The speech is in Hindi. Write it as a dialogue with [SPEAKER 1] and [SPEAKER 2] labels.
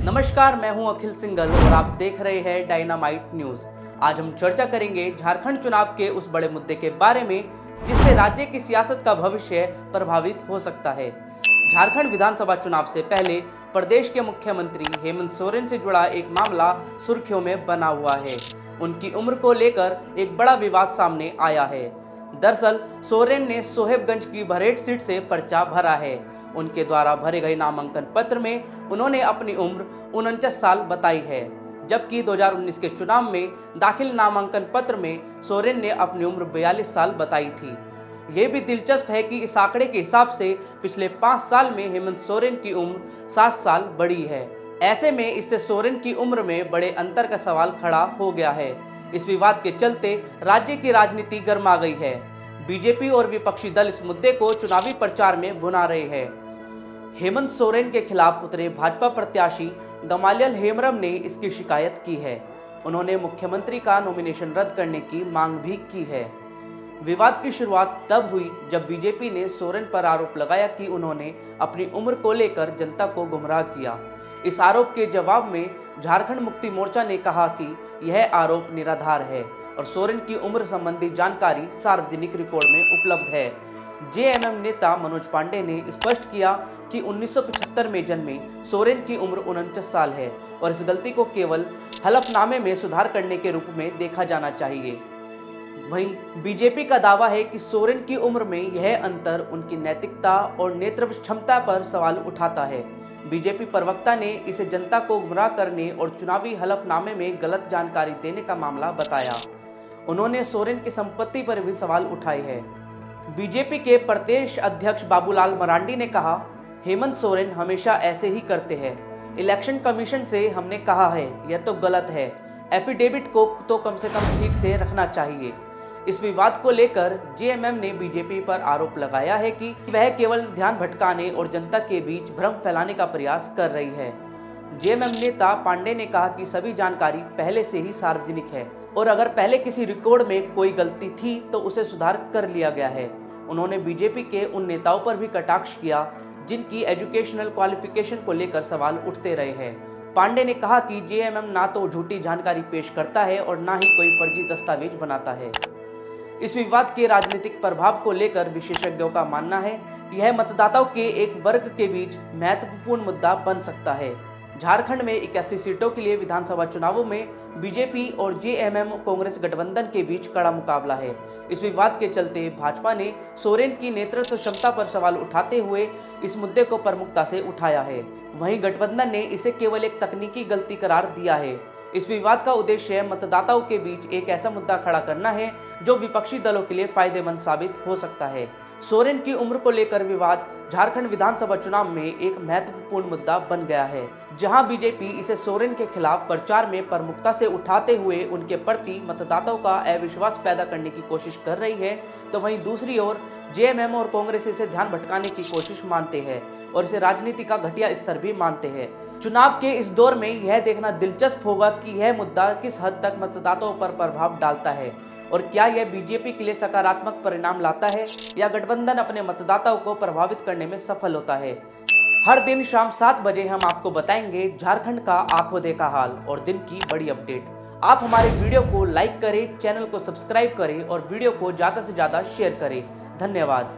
[SPEAKER 1] नमस्कार, मैं हूं अखिल सिंघल और आप देख रहे हैं डायनामाइट न्यूज। आज हम चर्चा करेंगे झारखंड चुनाव के उस बड़े मुद्दे के बारे में जिससे राज्य की सियासत का भविष्य प्रभावित हो सकता है। झारखंड विधानसभा चुनाव से पहले प्रदेश के मुख्यमंत्री हेमंत सोरेन से जुड़ा एक मामला सुर्खियों में बना हुआ है। उनकी उम्र को लेकर एक बड़ा विवाद सामने आया है। दरअसल सोरेन ने सोहेबगंज की भरेट सीट से पर्चा भरा है। उनके द्वारा भरे गए नामांकन पत्र में उन्होंने अपनी उम्र 49 साल बताई है, जबकि 2019 के चुनाव में दाखिल नामांकन पत्र में सोरेन ने अपनी उम्र 42 साल बताई थी। ये भी दिलचस्प है कि इस आंकड़े के हिसाब से पिछले 5 साल में हेमंत सोरेन की उम्र 7 साल बढ़ी है। ऐसे में इससे सोरेन की उम्र में बड़े अंतर का सवाल खड़ा हो गया है। इस विवाद के चलते राज्य की राजनीति गर्मा गई है। बीजेपी और विपक्षी दल इस मुद्दे को चुनावी प्रचार में भुना रहे हैं। हेमंत सोरेन के खिलाफ उतरे भाजपा प्रत्याशी गमालियल हेम्ब्रम ने इसकी शिकायत की है। उन्होंने मुख्यमंत्री का नॉमिनेशन रद्द करने की मांग भी की है। विवाद की शुरुआत तब हुई जब बीजेपी ने सोरेन पर आरोप लगाया कि उन्होंने अपनी उम्र को लेकर जनता को गुमराह किया। इस आरोप के जवाब में झारखंड मुक्ति मोर्चा ने कहा कि यह आरोप निराधार है और सोरेन की उम्र संबंधी जानकारी सार्वजनिक रिकॉर्ड में उपलब्ध है। जेएमएम नेता मनोज पांडे ने स्पष्ट किया कि 1975 में जन्मे सोरेन की उम्र 49 साल है और इस गलती को केवल हलफनामे में सुधार करने के रूप में देखा जाना चाहिए। वहीं बीजेपी का दावा है कि सोरेन की उम्र में यह अंतर उनकी नैतिकता और नेतृत्व क्षमता पर सवाल उठाता है। बीजेपी प्रवक्ता ने इसे जनता को गुमराह करने और चुनावी हलफनामे में गलत जानकारी देने का मामला बताया। उन्होंने सोरेन की संपत्ति पर भी सवाल उठाए हैं। बीजेपी के प्रदेश अध्यक्ष बाबूलाल मरांडी ने कहा, हेमंत सोरेन हमेशा ऐसे ही करते हैं। इलेक्शन कमीशन से हमने कहा है यह तो गलत है। एफिडेविट को तो कम से कम ठीक से रखना चाहिए। इस विवाद को लेकर जेएमएम ने बीजेपी पर आरोप लगाया है कि वह केवल ध्यान भटकाने और जनता के बीच भ्रम फैलाने का प्रयास कर रही है। जेएमएम नेता पांडे ने कहा कि सभी जानकारी पहले से ही सार्वजनिक है और अगर पहले किसी रिकॉर्ड में कोई गलती थी तो उसे सुधार कर लिया गया है। उन्होंने बीजेपी के उन नेताओं पर भी कटाक्ष किया जिनकी एजुकेशनल क्वालिफिकेशन को लेकर सवाल उठते रहे हैं। पांडे ने कहा कि जेएमएम ना तो झूठी जानकारी पेश करता है और ना ही कोई फर्जी दस्तावेज बनाता है। इस विवाद के राजनीतिक प्रभाव को लेकर विशेषज्ञों का मानना है यह मतदाताओं के एक वर्ग के बीच महत्वपूर्ण मुद्दा बन सकता है। झारखंड में 81 सीटों के लिए विधानसभा चुनावों में बीजेपी और जेएमएम कांग्रेस गठबंधन के बीच कड़ा मुकाबला है। इस विवाद के चलते भाजपा ने सोरेन की नेतृत्व क्षमता पर सवाल उठाते हुए इस मुद्दे को प्रमुखता से उठाया है। वहीं गठबंधन ने इसे केवल एक तकनीकी गलती करार दिया है। इस विवाद का उद्देश्य मतदाताओं के बीच एक ऐसा मुद्दा खड़ा करना है जो विपक्षी दलों के लिए फायदेमंद साबित हो सकता है। सोरेन की उम्र को लेकर विवाद झारखंड विधानसभा चुनाव में एक महत्वपूर्ण मुद्दा बन गया है, जहां बीजेपी इसे सोरेन के खिलाफ प्रचार में प्रमुखता से उठाते हुए उनके प्रति मतदाताओं का अविश्वास पैदा करने की कोशिश कर रही है, तो वहीं दूसरी ओर जेएमएम और कांग्रेस इसे ध्यान भटकाने की कोशिश मानते हैं और इसे राजनीति का घटिया स्तर भी मानते हैं। चुनाव के इस दौर में यह देखना दिलचस्प होगा कि यह मुद्दा किस हद तक मतदाताओं पर प्रभाव डालता है और क्या यह बीजेपी के लिए सकारात्मक परिणाम लाता है या गठबंधन अपने मतदाताओं को प्रभावित करने में सफल होता है। हर दिन शाम 7 बजे हम आपको बताएंगे झारखंड का आंखों देखा हाल और दिन की बड़ी अपडेट। आप हमारे वीडियो को लाइक करें, चैनल को सब्सक्राइब करें और वीडियो को ज़्यादा से ज़्यादा शेयर करें। धन्यवाद।